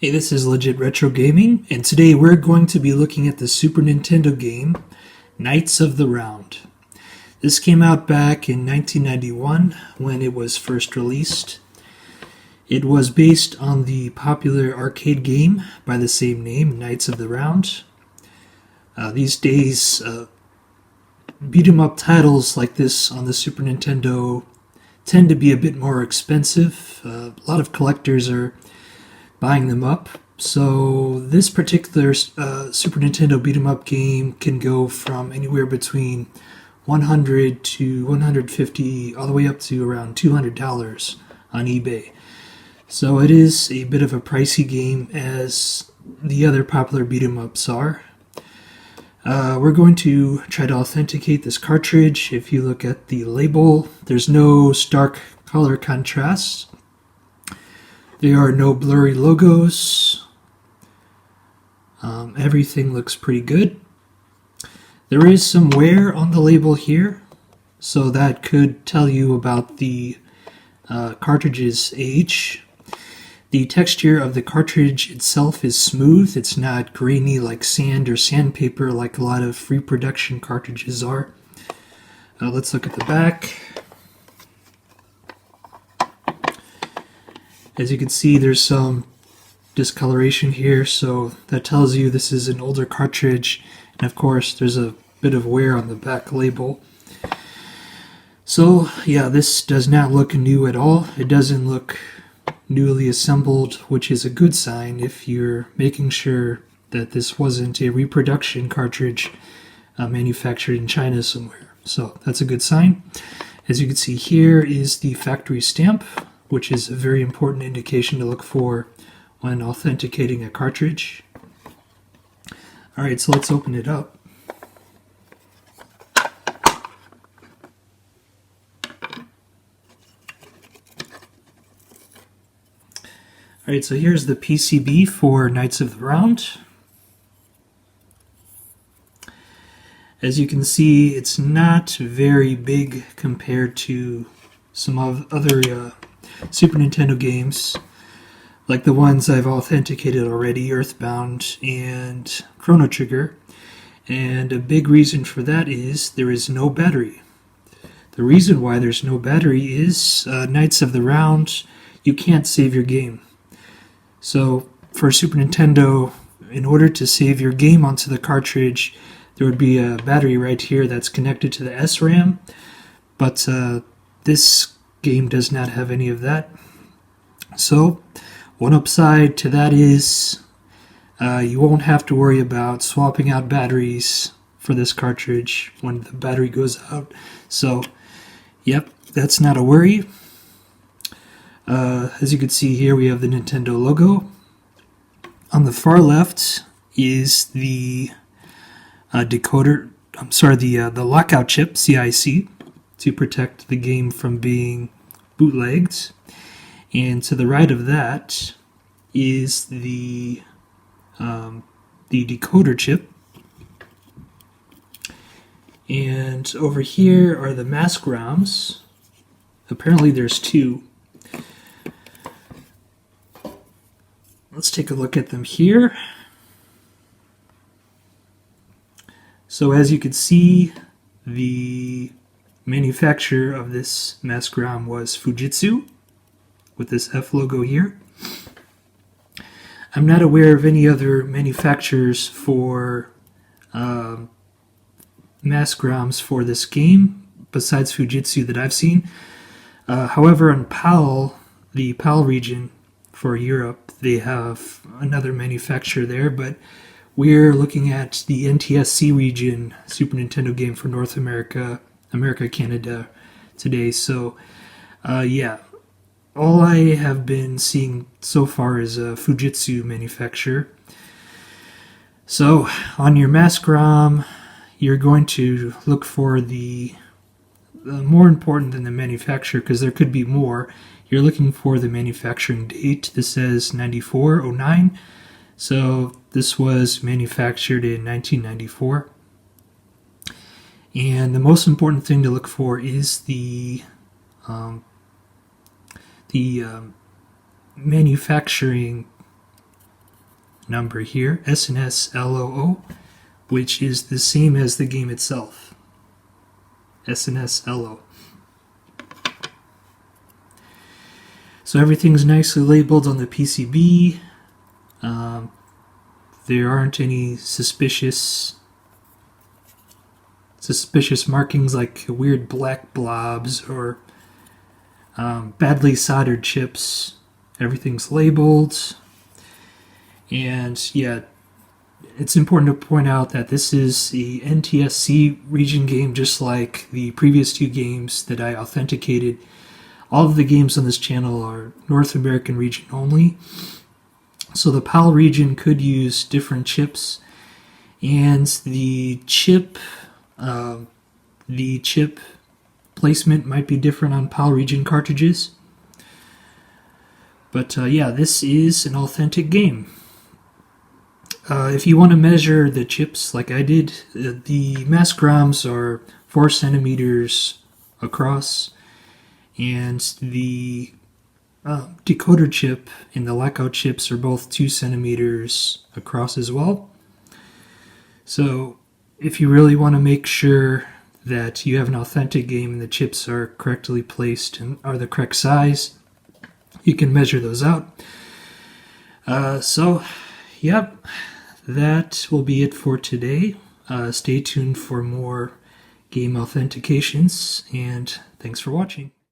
Hey, this is Legit Retro Gaming, and today we're going to be looking at the Super Nintendo game Knights of the Round. This came out back in 1991 when it was first released. It was based on the popular arcade game by the same name, Knights of the Round. These days, beat 'em up titles like this on the Super Nintendo tend to be a bit more expensive. A lot of collectors are buying them up. So this particular Super Nintendo beat 'em up game can go from anywhere between $100 to $150, all the way up to around $200 on eBay. So it is a bit of a pricey game, as the other popular beat 'em ups are. We're going to try to authenticate this cartridge. If you look at the label, there's no stark color contrast. There are no blurry logos. Everything looks pretty good. There is some wear on the label here, so that could tell you about the cartridge's age. The texture of the cartridge itself is smooth. It's not grainy like sand or sandpaper like a lot of reproduction cartridges are. Let's look at the back. As you can see, there's some discoloration here, so that tells you this is an older cartridge. And of course, there's a bit of wear on the back label. So yeah, this does not look new at all. It doesn't look newly assembled, which is a good sign if you're making sure that this wasn't a reproduction cartridge manufactured in China somewhere. So that's a good sign. As you can see, here is the factory stamp, which is a very important indication to look for when authenticating a cartridge. Alright, so let's open it up. Alright, so here's the PCB for Knights of the Round. As you can see, it's not very big compared to some other Super Nintendo games, like the ones I've authenticated already, Earthbound and Chrono Trigger. And a big reason for that is there is no battery. The reason why there's no battery is Knights of the Round, you can't save your game. So for Super Nintendo, in order to save your game onto the cartridge, there would be a battery right here that's connected to the SRAM, but this game does not have any of that. So one upside to that is you won't have to worry about swapping out batteries for this cartridge when the battery goes out. So yep, that's not a worry. As you can see here, we have the Nintendo logo. On the far left is the the lockout chip, CIC, to protect the game from being bootlegged. And to the right of that is the decoder chip. And over here are the mask ROMs. Apparently there's two. Let's take a look at them here. So as you can see, the manufacturer of this mask ROM was Fujitsu, with this F logo here. I'm not aware of any other manufacturers for mask ROMs for this game besides Fujitsu that I've seen. However, in PAL, the PAL region for Europe, they have another manufacturer there, but we're looking at the NTSC region Super Nintendo game for North America, Canada today. So yeah, all I have been seeing so far is a Fujitsu manufacturer. So on your mask ROM, you're going to look for the more important than the manufacturer, because there could be more. You're looking for the manufacturing date. This says 9409. So this was manufactured in 1994. And the most important thing to look for is the manufacturing number here, SNES LOO, which is the same as the game itself. SNES LO. So everything's nicely labeled on the PCB. There aren't any suspicious markings like weird black blobs or badly soldered chips. Everything's labeled. And yeah, it's important to point out that this is the NTSC region game, just like the previous two games that I authenticated. All of the games on this channel are North American region only. So the PAL region could use different chips, and the chip placement might be different on PAL region cartridges. But yeah, this is an authentic game. If you want to measure the chips like I did, the mask ROMs are 4 centimeters across, and the decoder chip and the lockout chips are both 2 centimeters across as well. So if you really want to make sure that you have an authentic game and the chips are correctly placed and are the correct size, you can measure those out. So, yep, that will be it for today. Stay tuned for more game authentications, and thanks for watching.